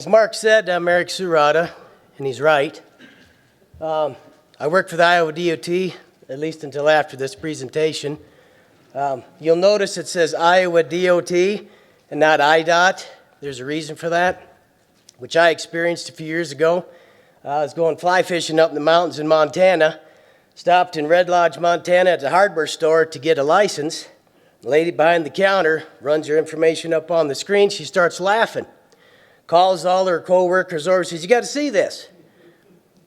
As Mark said, I'm Eric Souhrada, and he's right. I work for the IowaDOT, at least until after this presentation. You'll notice it says IowaDOT and not IDOT. There's a reason for that, which I experienced a few years ago. I was going fly fishing up in the mountains in Montana, stopped in Red Lodge, Montana at the hardware store to get a license. The lady behind the counter runs her information up on the screen. She starts laughing. Calls all her co-workers over, says, "You got to see this."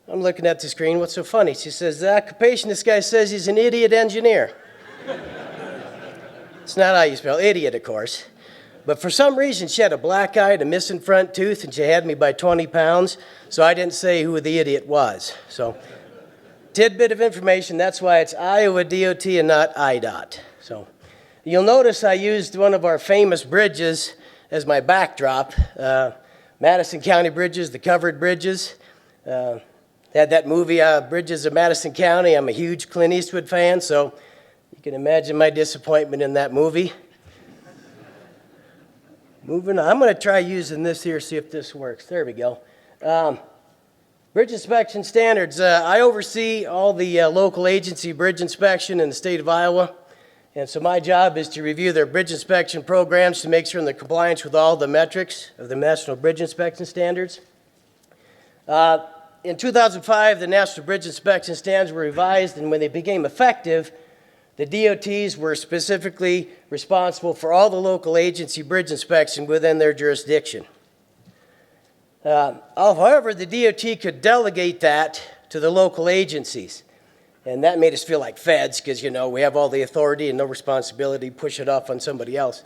I'm looking at the screen, what's so funny? She says, "The occupation, this guy says he's an idiot engineer." It's not how you spell idiot, of course. But for some reason, she had a black eye and a missing front tooth, and she had me by 20 pounds, so I didn't say who the idiot was. So, tidbit of information, that's why it's IowaDOT and not IDOT. So, you'll notice I used one of our famous bridges as my backdrop. Madison County bridges, the covered bridges. Had that movie, Bridges of Madison County. I'm a huge Clint Eastwood fan, so you can imagine my disappointment in that movie. Moving on. I'm going to try using this here, see if this works. There we go. Bridge inspection standards. I oversee all the local agency bridge inspection in the state of Iowa. And so my job is to review their bridge inspection programs to make sure they're in compliance with all the metrics of the National Bridge Inspection Standards. In 2005, the National Bridge Inspection Standards were revised, and when they became effective, the DOTs were specifically responsible for all the local agency bridge inspection within their jurisdiction. However, the DOT could delegate that to the local agencies. And that made us feel like feds because, you know, we have all the authority and no responsibility to push it off on somebody else.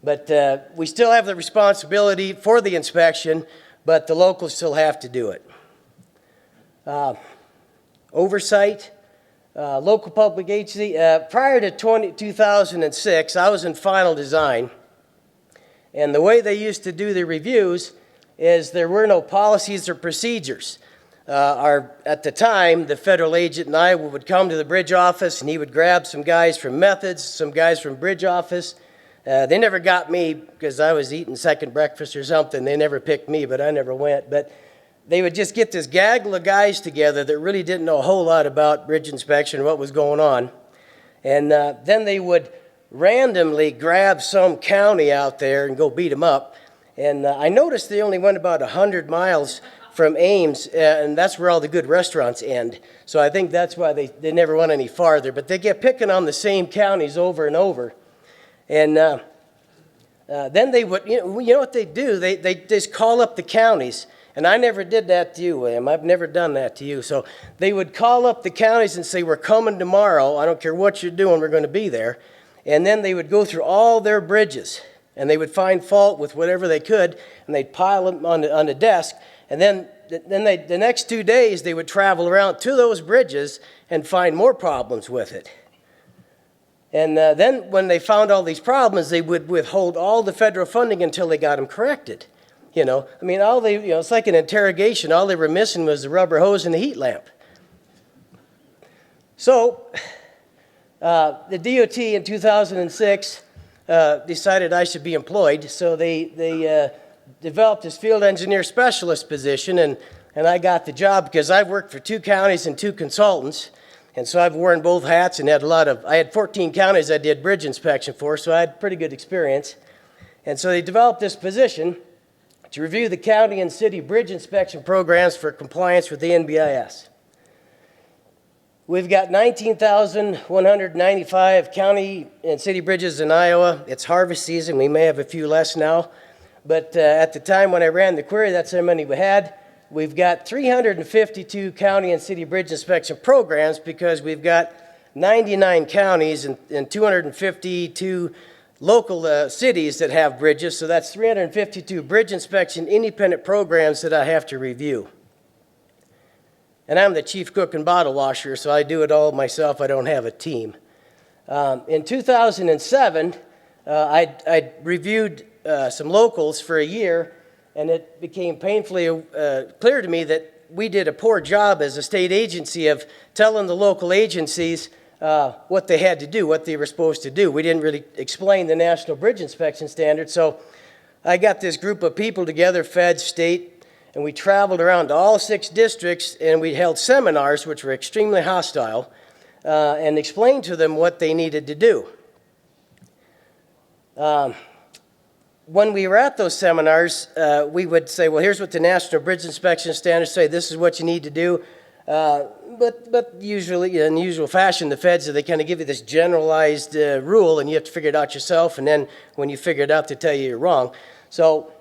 But we still have the responsibility for the inspection, but the locals still have to do it. Oversight, local public agency. Prior to 2006, I was in final design. And the way they used to do the reviews is there were no policies or procedures. At the time, the federal agent in Iowa would come to the bridge office and he would grab some guys from methods, some guys from bridge office. They never got me because I was eating second breakfast or something. They never picked me, but I never went. But they would just get this gaggle of guys together that really didn't know a whole lot about bridge inspection and what was going on. And then they would randomly grab some county out there and go beat them up. And I noticed they only went about 100 miles from Ames, and that's where all the good restaurants end. So I think that's why they never went any farther. But they get picking on the same counties over and over. And then they would, you know what they do? They just call up the counties. And I never did that to you, William. I've never done that to you. So they would call up the counties and say, "We're coming tomorrow. I don't care what you're doing, we're going to be there." And then they would go through all their bridges. And they would find fault with whatever they could, and they'd pile them on the desk. And then the next 2 days, they would travel around to those bridges and find more problems with it. And then when they found all these problems, they would withhold all the federal funding until they got them corrected. You know, I mean, it's like an interrogation. All they were missing was the rubber hose and the heat lamp. So the DOT in 2006 decided I should be employed. So they developed this field engineer specialist position, and I got the job because I've worked for 2 counties and 2 consultants, and so I've worn both hats and I had 14 counties I did bridge inspection for, so I had pretty good experience. And so they developed this position to review the county and city bridge inspection programs for compliance with the NBIS. We've got 19,195 county and city bridges in Iowa. It's harvest season. We may have a few less now. But at the time when I ran the query, that's how many we had. We've got 352 county and city bridge inspection programs because we've got 99 counties and 252 local cities that have bridges. So that's 352 bridge inspection independent programs that I have to review. And I'm the chief cook and bottle washer, so I do it all myself. I don't have a team. In 2007, I reviewed some locals for a year, and it became painfully clear to me that we did a poor job as a state agency of telling the local agencies what they had to do, what they were supposed to do. We didn't really explain the National Bridge Inspection Standards, so I got this group of people together, Fed, state, and we traveled around to all 6 districts, and we held seminars, which were extremely hostile, and explained to them what they needed to do. When we were at those seminars, we would say, well, here's what the National Bridge Inspection Standards say. This is what you need to do. But usually, in usual fashion, the feds, they kind of give you this generalized rule, and you have to figure it out yourself. And then when you figure it out, they tell you you're wrong. So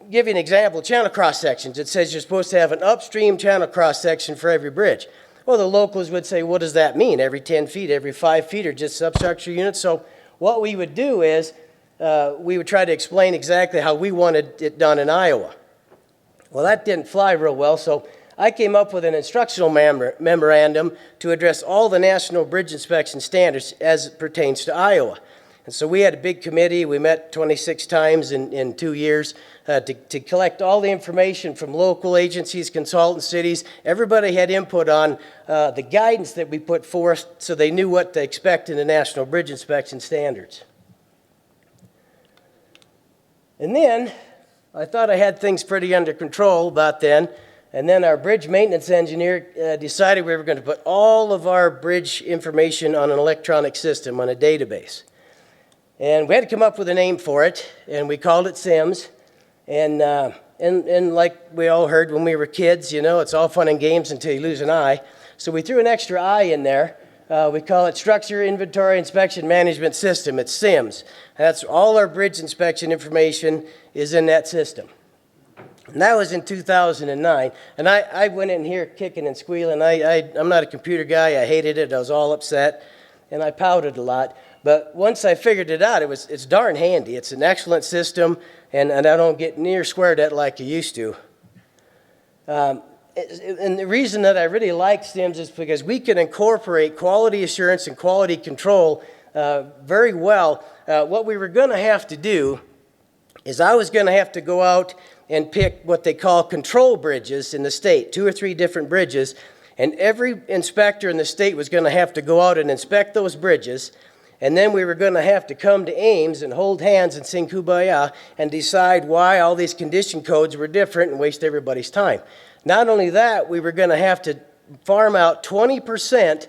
give you an example, channel cross sections. It says you're supposed to have an upstream channel cross section for every bridge. Well, the locals would say, what does that mean? Every 10 feet, every 5 feet, or just substructure units? So what we would do is we would try to explain exactly how we wanted it done in Iowa. Well, that didn't fly real well, so I came up with an instructional memorandum to address all the National Bridge Inspection Standards as it pertains to Iowa. And so we had a big committee. We met 26 times in 2 years to collect all the information from local agencies, consultants, cities. Everybody had input on the guidance that we put forth so they knew what to expect in the National Bridge Inspection Standards. And then I thought I had things pretty under control about then. And then our bridge maintenance engineer decided we were going to put all of our bridge information on an electronic system, on a database. And we had to come up with a name for it, and we called it SIMS. And like we all heard when we were kids, you know, it's all fun and games until you lose an eye. So we threw an extra I in there. We call it Structure Inventory Inspection Management System. It's SIMS. That's all our bridge inspection information is in that system. And that was in 2009. And I went in here kicking and squealing. I'm not a computer guy. I hated it. I was all upset. And I pouted a lot. But once I figured it out, it's darn handy. It's an excellent system, and I don't get near squared at like you used to. And the reason that I really like SIMS is because we can incorporate quality assurance and quality control very well. What we were going to have to do is I was going to have to go out and pick what they call control bridges in the state, 2 or 3 different bridges, and every inspector in the state was going to have to go out and inspect those bridges, and then we were going to have to come to Ames and hold hands and sing Kumbaya and decide why all these condition codes were different and waste everybody's time. Not only that, we were going to have to farm out 20%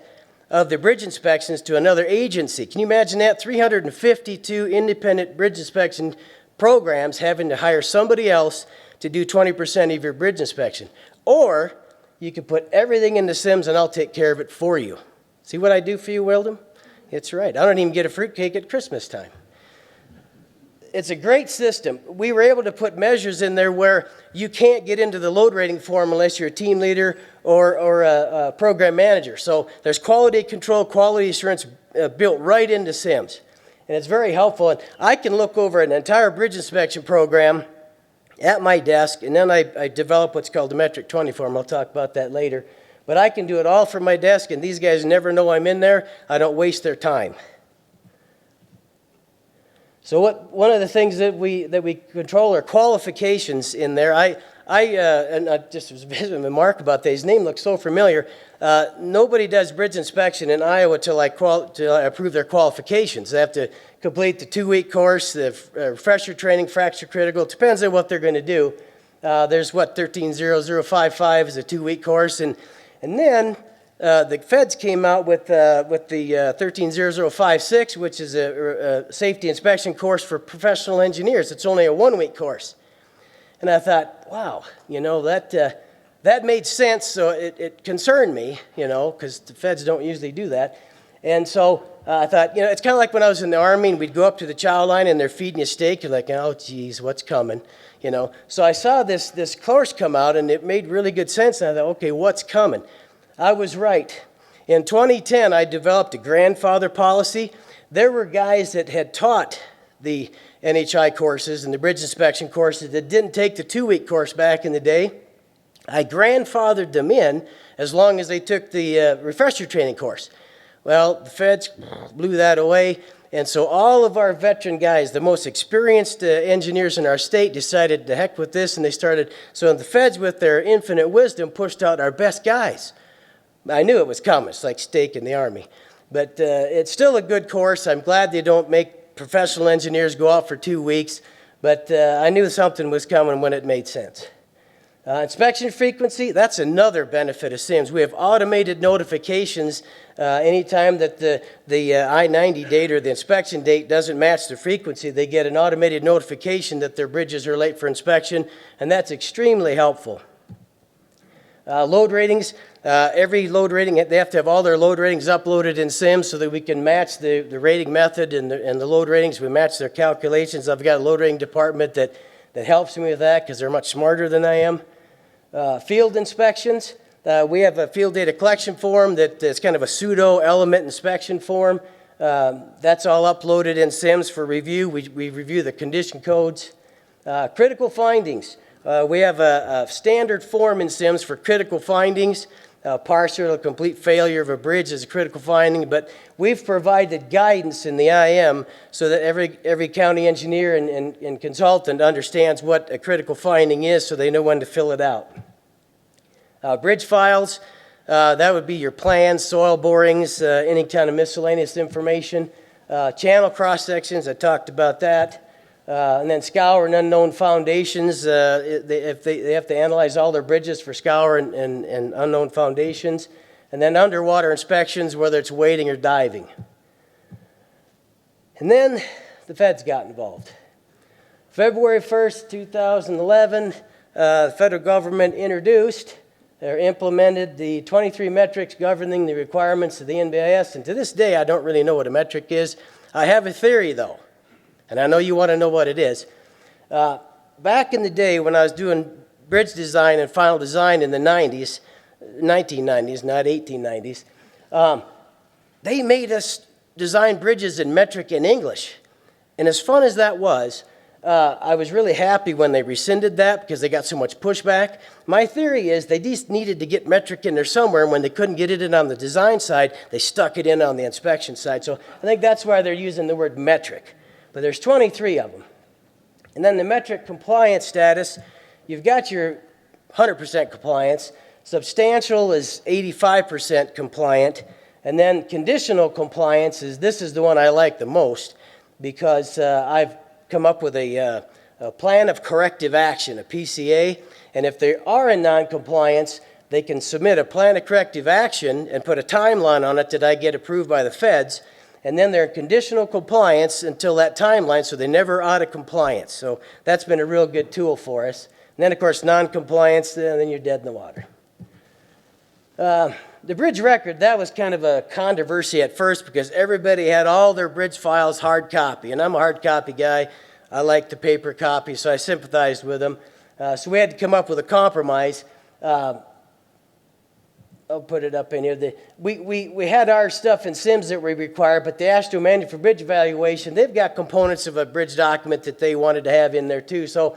of the bridge inspections to another agency. Can you imagine that? 352 independent bridge inspection programs having to hire somebody else to do 20% of your bridge inspection. Or you could put everything into SIMS and I'll take care of it for you. See what I do for you, Wildem? It's right. I don't even get a fruitcake at Christmas time. It's a great system. We were able to put measures in there where you can't get into the load rating form unless you're a team leader or a program manager. So there's quality control, quality assurance built right into SIMS. And it's very helpful. And I can look over an entire bridge inspection program at my desk, and then I develop what's called the metric 20 form. I'll talk about that later. But I can do it all from my desk, and these guys never know I'm in there. I don't waste their time. So one of the things that we control are qualifications in there. I just was visiting with Mark about that. His name looks so familiar. Nobody does bridge inspection in Iowa till I approve their qualifications. They have to complete the 2-week course, the refresher training, fracture critical. It depends on what they're going to do. There's 130055 is a 2-week course, and then the feds came out with the 130056, which is a safety inspection course for professional engineers. It's only a 1-week course. And I thought, wow, that made sense, so it concerned me, because the feds don't usually do that. And so I thought, it's kind of like when I was in the Army and we'd go up to the chow line and they're feeding you steak. You're like, oh, geez, what's coming? So I saw this course come out and it made really good sense. And I thought, okay, what's coming? I was right. In 2010, I developed a grandfather policy. There were guys that had taught the NHI courses and the bridge inspection courses that didn't take the 2-week course back in the day. I grandfathered them in as long as they took the refresher training course. Well, the feds blew that away, and so all of our veteran guys, the most experienced engineers in our state, decided to heck with this, and they started. So the feds, with their infinite wisdom, pushed out our best guys. I knew it was coming. It's like steak in the Army. But it's still a good course. I'm glad they don't make professional engineers go out for 2 weeks. but I knew something was coming when it made sense. Inspection frequency, that's another benefit of SIMS. We have automated notifications anytime that the I-90 date or the inspection date doesn't match the frequency. They get an automated notification that their bridges are late for inspection, and that's extremely helpful. Load ratings, every load rating, they have to have all their load ratings uploaded in SIMS so that we can match the rating method and the load ratings. We match their calculations. I've got a load rating department that helps me with that because they're much smarter than I am. Field inspections, we have a field data collection form that's kind of a pseudo element inspection form. That's all uploaded in SIMS for review. We review the condition codes. Critical findings. We have a standard form in SIMS for critical findings. Partial or complete failure of a bridge is a critical finding, but we've provided guidance in the IM so that every county engineer and consultant understands what a critical finding is so they know when to fill it out. Bridge files, that would be your plans, soil borings, any kind of miscellaneous information. Channel cross-sections, I talked about that. And then scour and unknown foundations, if they have to analyze all their bridges for scour and unknown foundations. And then underwater inspections, whether it's wading or diving. And then the feds got involved. February 1st, 2011, the federal government introduced or implemented the 23 metrics governing the requirements of the NBIS. And to this day, I don't really know what a metric is. I have a theory, though. And I know you want to know what it is. Back in the day when I was doing bridge design and final design in the 1990s, not 1890s, they made us design bridges in metric and English. And as fun as that was, I was really happy when they rescinded that because they got so much pushback. My theory is they just needed to get metric in there somewhere, and when they couldn't get it in on the design side, they stuck it in on the inspection side. So I think that's why they're using the word metric. But there's 23 of them. And then the metric compliance status, you've got your 100% compliance. Substantial is 85% compliant. And then conditional compliance this is the one I like the most because I've come up with a plan of corrective action, a PCA. And if they are in noncompliance, they can submit a plan of corrective action and put a timeline on it that I get approved by the feds. And then they're in conditional compliance until that timeline, so they never out of compliance. So that's been a real good tool for us. And then, of course, non-compliance, then you're dead in the water. The bridge record, that was kind of a controversy at first because everybody had all their bridge files hard copy. And I'm a hard copy guy. I like the paper copy, so I sympathized with them. So we had to come up with a compromise. I'll put it up in here. We had our stuff in SIMS that we required, but the AASHTO manual for bridge evaluation, they've got components of a bridge document that they wanted to have in there too. So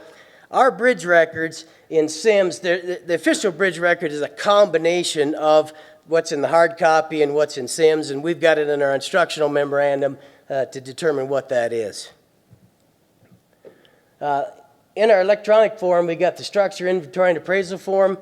our bridge records in SIMS, the official bridge record is a combination of what's in the hard copy and what's in SIMS, and we've got it in our instructional memorandum to determine what that is. In our electronic form, we got the structure, inventory, and appraisal form.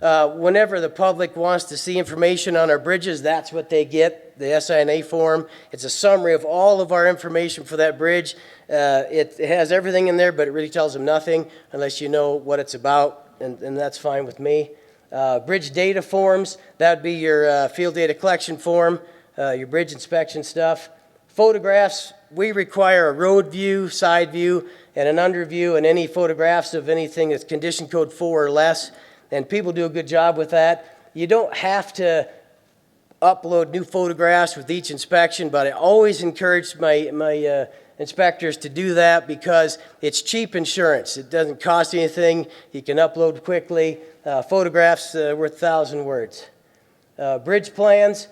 Whenever the public wants to see information on our bridges, that's what they get, the SINA form. It's a summary of all of our information for that bridge. It has everything in there, but it really tells them nothing unless you know what it's about, and that's fine with me. Bridge data forms, that would be your field data collection form, your bridge inspection stuff. Photographs, we require a road view, side view, and an under view, and any photographs of anything that's condition code 4 or less. And people do a good job with that. You don't have to upload new photographs with each inspection, but I always encourage my inspectors to do that because it's cheap insurance. It doesn't cost anything. You can upload quickly. Photographs worth 1,000 words. Bridge plans.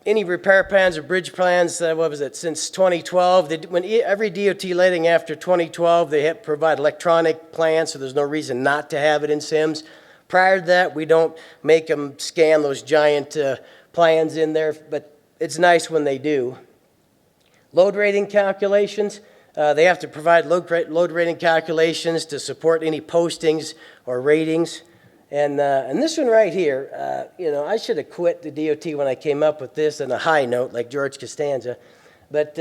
Any repair plans or bridge plans, since 2012, every DOT letting after 2012, they provide electronic plans, so there's no reason not to have it in SIMS. Prior to that, we don't make them scan those giant plans in there, but it's nice when they do. Load rating calculations, they have to provide load rating calculations to support any postings or ratings. And this one right here, I should have quit the DOT when I came up with this on a high note like George Costanza. But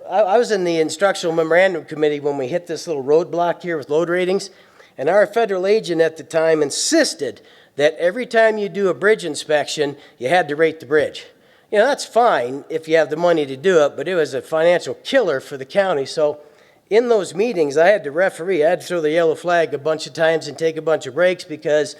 I was in the instructional memorandum committee when we hit this little roadblock here with load ratings, and our federal agent at the time insisted that every time you do a bridge inspection, you had to rate the bridge. You know, that's fine if you have the money to do it, but it was a financial killer for the county. So in those meetings, I had to referee. I had to throw the yellow flag a bunch of times and take a bunch of breaks because,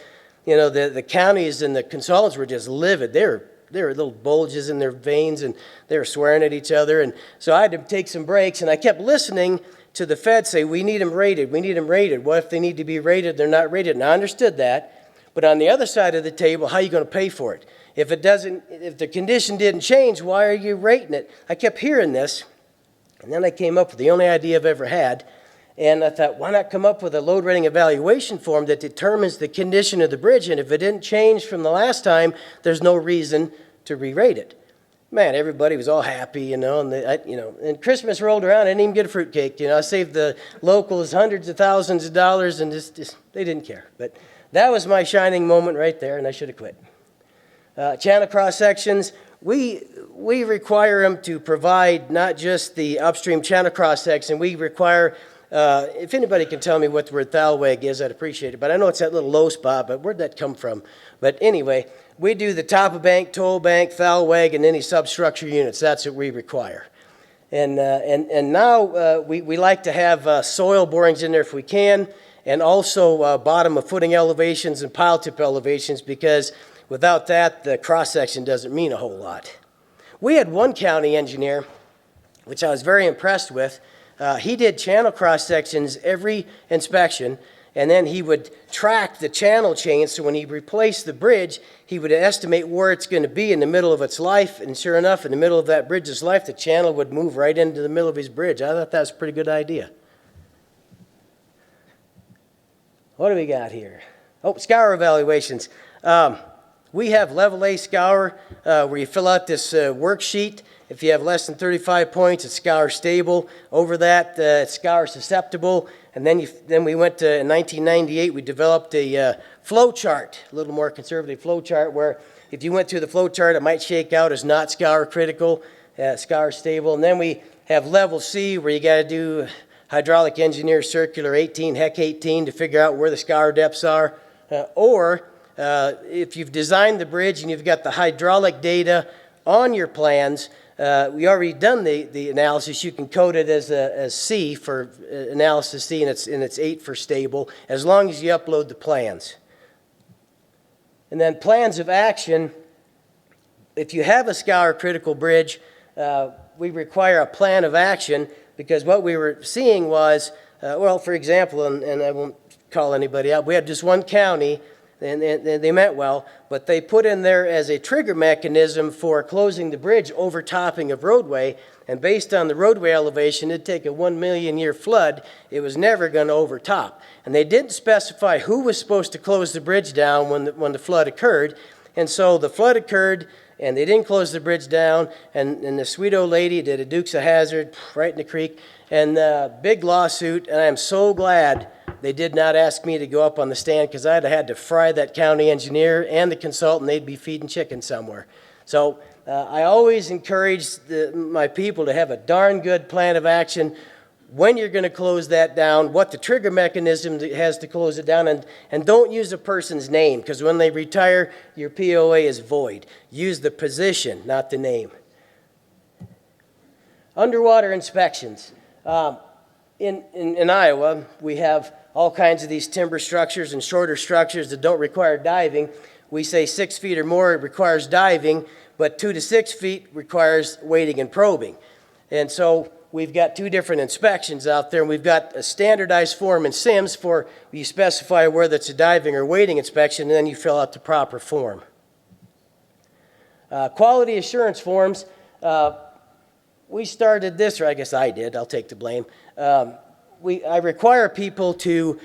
you know, the counties and the consultants were just livid. There were little bulges in their veins, and they were swearing at each other. And so I had to take some breaks, and I kept listening to the Fed say, we need them rated, we need them rated. What if they need to be rated, they're not rated? And I understood that. But on the other side of the table, how are you going to pay for it? If the condition didn't change, why are you rating it? I kept hearing this, and then I came up with the only idea I've ever had. And I thought, why not come up with a load rating evaluation form that determines the condition of the bridge, and if it didn't change from the last time, there's no reason to re-rate it. Man, everybody was all happy, you know, and Christmas rolled around, I didn't even get a fruitcake. You know, I saved the locals hundreds of thousands of dollars, and just they didn't care. But that was my shining moment right there, and I should have quit. Channel cross sections, we require them to provide not just the upstream channel cross section, we require, if anybody can tell me what the word thalweg is, I'd appreciate it. But I know it's that little low spot, but where'd that come from? But anyway, we do the top of bank, toe bank, thalweg, and any substructure units. That's what we require. And now we like to have soil borings in there if we can, and also bottom of footing elevations and pile tip elevations, because without that, the cross-section doesn't mean a whole lot. We had one county engineer, which I was very impressed with. He did channel cross-sections every inspection, and then he would track the channel change, so when he replaced the bridge, he would estimate where it's going to be in the middle of its life, and sure enough, in the middle of that bridge's life, the channel would move right into the middle of his bridge. I thought that was a pretty good idea. What do we got here? Oh, scour evaluations. We have level A scour where you fill out this worksheet. If you have less than 35 points, it's scour stable. Over that, it's scour susceptible. And then we went to, in 1998, we developed a flow chart, a little more conservative flow chart, where if you went through the flow chart, it might shake out as not scour critical, scour stable. And then we have level C, where you got to do hydraulic engineer circular 18, HEC 18, to figure out where the scour depths are. If you've designed the bridge and you've got the hydraulic data on your plans, we already done the analysis. You can code it as C for analysis C, and it's 8 for stable, as long as you upload the plans. And then plans of action. If you have a scour critical bridge, we require a plan of action, because what we were seeing was, well, for example, and I won't call anybody out, we had just one county, and they meant well, but they put in there as a trigger mechanism for closing the bridge overtopping of roadway, and based on the roadway elevation, it'd take a 1 million year flood. It was never going to overtop. And they didn't specify who was supposed to close the bridge down when the flood occurred. And so the flood occurred, and they didn't close the bridge down, and the sweet old lady did a Dukes of Hazzard right in the creek, and big lawsuit, and I'm so glad they did not ask me to go up on the stand, because I'd have had to fry that county engineer and the consultant. They'd be feeding chicken somewhere. So I always encourage my people to have a darn good plan of action, when you're going to close that down, what the trigger mechanism has to close it down, and don't use a person's name, because when they retire, your POA is void. Use the position, not the name. Underwater inspections. In Iowa, we have all kinds of these timber structures and shorter structures that don't require diving. We say 6 feet or more requires diving, but 2 to 6 feet requires wading and probing. And so we've got 2 different inspections out there, and we've got a standardized form in SIMS for you specify whether it's a diving or wading inspection, and then you fill out the proper form. Quality assurance forms, we started this, or I guess I did, I'll take the blame. I require people to,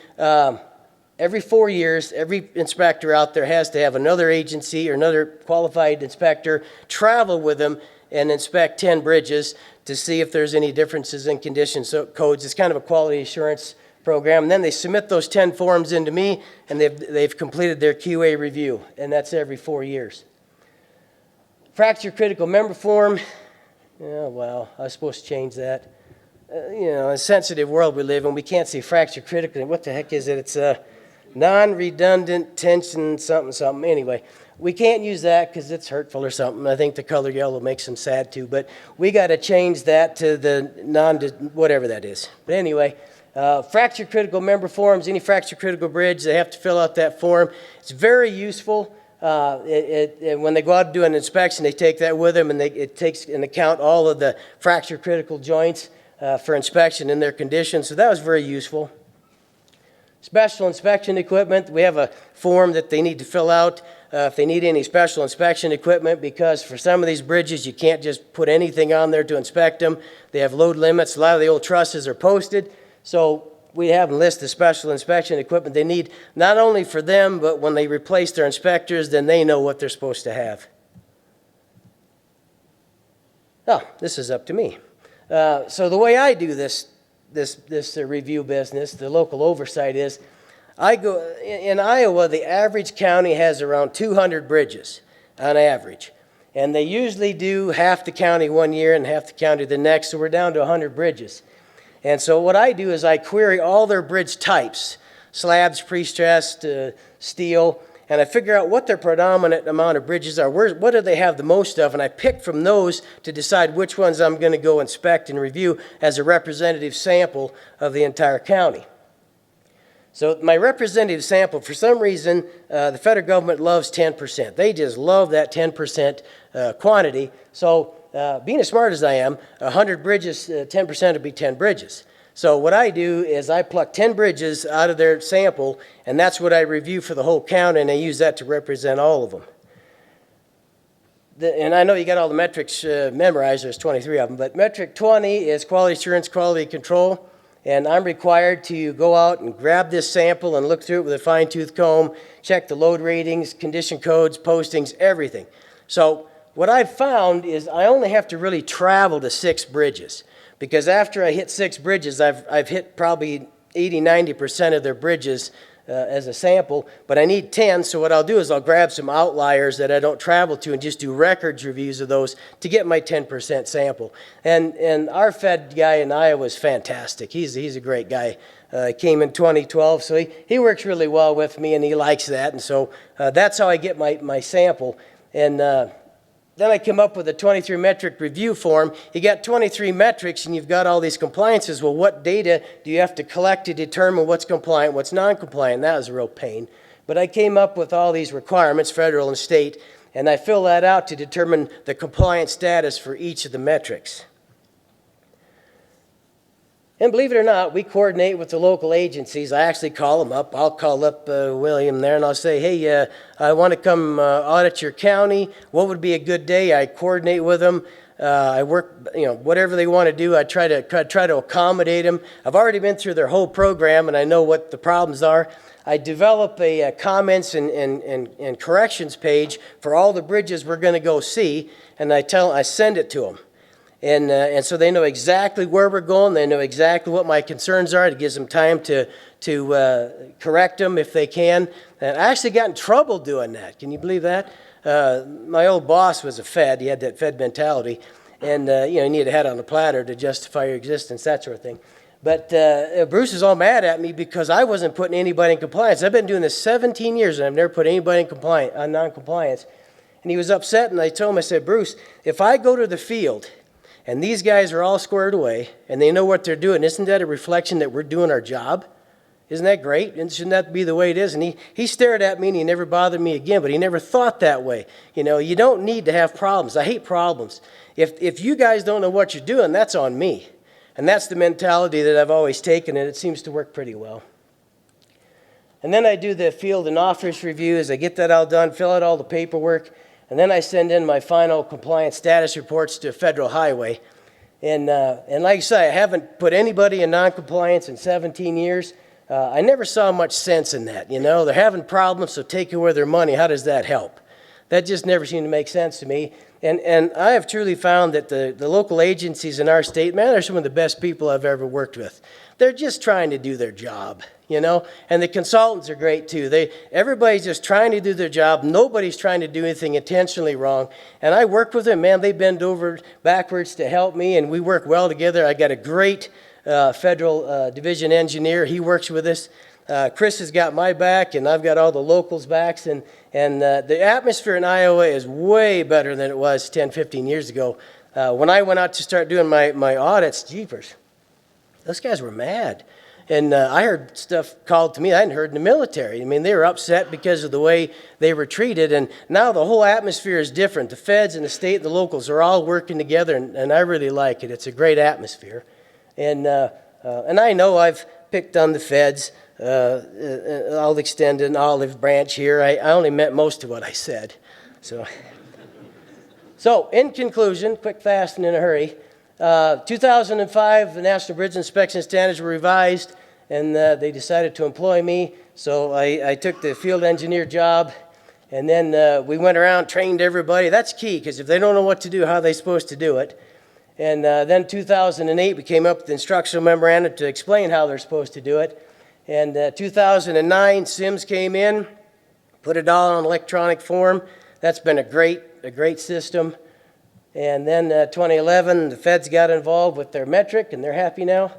every 4 years, every inspector out there has to have another agency or another qualified inspector travel with them and inspect 10 bridges to see if there's any differences in conditions. So codes, it's kind of a quality assurance program. And then they submit those 10 forms into me, and they've completed their QA review, and that's every 4 years. Fracture critical member form. Yeah, well, I was supposed to change that. You know, in a sensitive world we live in, we can't say fracture critical. What the heck is it? It's a non-redundant tension something something. Anyway, we can't use that because it's hurtful or something. I think the color yellow makes them sad too. But we got to change that to the whatever that is. But anyway, fracture critical member forms, any fracture critical bridge, they have to fill out that form. It's very useful. When they go out to do an inspection, they take that with them, and it takes into account all of the fracture critical joints for inspection and their condition. So that was very useful. Special inspection equipment, we have a form that they need to fill out if they need any special inspection equipment, because for some of these bridges you can't just put anything on there to inspect them. They have load limits. A lot of the old trusses are posted. So we have a list of special inspection equipment they need, not only for them, but when they replace their inspectors, then they know what they're supposed to have. Oh, this is up to me. So the way I do this review business, the local oversight is, I go in Iowa. The average county has around 200 bridges on average, and they usually do half the county one year and half the county the next. So we're down to 100 bridges, and so what I do is I query all their bridge types: slabs, pre-stressed, steel, and I figure out what their predominant amount of bridges are. What do they have the most of? And I pick from those to decide which ones I'm going to go inspect and review as a representative sample of the entire county. So my representative sample, for some reason, the federal government loves 10%. They just love that 10% quantity. So being as smart as I am, 100 bridges, 10% would be 10 bridges. So what I do is I pluck 10 bridges out of their sample, and that's what I review for the whole county, and I use that to represent all of them. And I know you got all the metrics memorized. There's 23 of them, but metric 20 is quality assurance, quality control, and I'm required to go out and grab this sample and look through it with a fine-tooth comb, check the load ratings, condition codes, postings, everything. So what I've found is I only have to really travel to 6 bridges. Because after I hit 6 bridges, I've hit probably 80–90% of their bridges as a sample, but I need 10, so what I'll do is I'll grab some outliers that I don't travel to and just do records reviews of those to get my 10% sample. And our Fed guy in Iowa is fantastic. He's a great guy. Came in 2012, so he works really well with me, and he likes that, and so that's how I get my sample. And then I come up with a 23 metric review form. You got 23 metrics and you've got all these compliances. Well, what data do you have to collect to determine what's compliant, what's non-compliant? That was a real pain. But I came up with all these requirements, federal and state, and I fill that out to determine the compliance status for each of the metrics. And believe it or not, we coordinate with the local agencies. I actually call them up. I'll call up William there and I'll say, hey, I want to come audit your county. What would be a good day? I coordinate with them. I work, whatever they want to do, I try to accommodate them. I've already been through their whole program and I know what the problems are. I develop a comments and corrections page for all the bridges we're going to go see, and I send it to them. And so they know exactly where we're going. They know exactly what my concerns are. It gives them time to correct them if they can. And I actually got in trouble doing that. Can you believe that? My old boss was a Fed. He had that Fed mentality. And, you need a head on a platter to justify your existence, that sort of thing. But Bruce is all mad at me because I wasn't putting anybody in compliance. I've been doing this 17 years, and I've never put anybody in non-compliance. And he was upset, and I told him, I said, Bruce, if I go to the field and these guys are all squared away, and they know what they're doing, isn't that a reflection that we're doing our job? Isn't that great? And shouldn't that be the way it is? And he stared at me, and he never bothered me again, but he never thought that way. You don't need to have problems. I hate problems. If you guys don't know what you're doing, that's on me. And that's the mentality that I've always taken, and it seems to work pretty well. And then I do the field and office reviews. I get that all done, fill out all the paperwork, and then I send in my final compliance status reports to Federal Highway. And like I say, I haven't put anybody in noncompliance in 17 years. I never saw much sense in that. They're having problems, so take away their money. How does that help? That just never seemed to make sense to me. And I have truly found that the local agencies in our state, man, they're some of the best people I've ever worked with. they're just trying to do their job, you know? And the consultants are great too. Everybody's just trying to do their job. Nobody's trying to do anything intentionally wrong. And I work with them, man, they bend over backwards to help me, and we work well together. I got a great federal division engineer. He works with us. Chris has got my back, and I've got all the locals' backs, and the atmosphere in Iowa is way better than it was 10, 15 years ago. When I went out to start doing my audits, jeepers, those guys were mad. And I heard stuff called to me I hadn't heard in the military. I mean, they were upset because of the way they were treated, and now the whole atmosphere is different. The feds and the state and the locals are all working together, and I really like it. It's a great atmosphere. And I know I've picked on the feds. I'll extend an olive branch here. I only meant most of what I said. So in conclusion, quick, fast, and in a hurry, 2005, the National Bridge Inspection Standards were revised, and they decided to employ me. So I took the field engineer job, and then we went around, trained everybody. That's key, because if they don't know what to do, how are they supposed to do it? And then 2008, we came up with the instructional memorandum to explain how they're supposed to do it. And 2009, SIMS came in, put it all on electronic form. That's been a great system. And then 2011, the feds got involved with their metric, and they're happy now.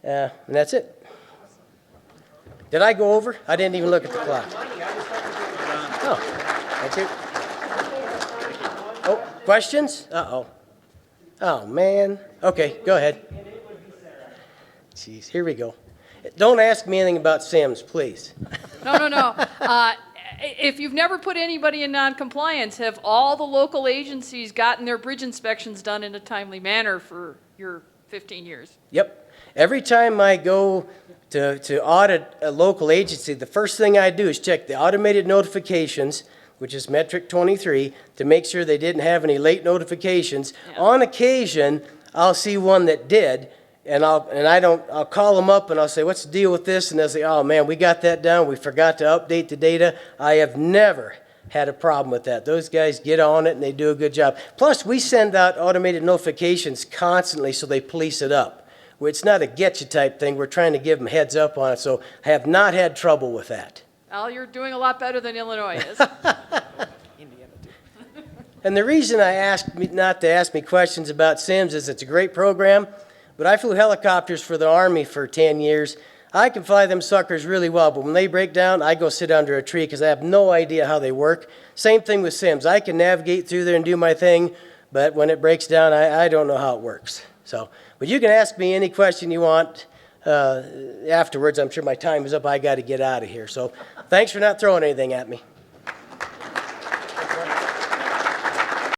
And that's it. Did I go over? I didn't even look at the clock. Oh, that's it. Oh, questions? Uh-oh. Oh, man. Okay, go ahead. Jeez, here we go. Don't ask me anything about SIMS, please. No. If you've never put anybody in non-compliance, have all the local agencies gotten their bridge inspections done in a timely manner for your 15 years? Yep. Every time I go to audit a local agency, the first thing I do is check the automated notifications, which is metric 23, to make sure they didn't have any late notifications. Yeah. On occasion, I'll see one that did, and I'll call them up and I'll say, what's the deal with this? And they'll say, oh man, we got that down. We forgot to update the data. I have never had a problem with that. Those guys get on it and they do a good job. Plus, we send out automated notifications constantly so they police it up. It's not a get you type thing. We're trying to give them heads up on it. So I have not had trouble with that. Well, you're doing a lot better than Illinois is. And the reason I asked not to ask me questions about SIMS is it's a great program. But I flew helicopters for the Army for 10 years. I can fly them suckers really well, but when they break down, I go sit under a tree because I have no idea how they work. Same thing with SIMS. I can navigate through there and do my thing, but when it breaks down, I don't know how it works. But you can ask me any question you want afterwards. I'm sure my time is up. I got to get out of here. So thanks for not throwing anything at me.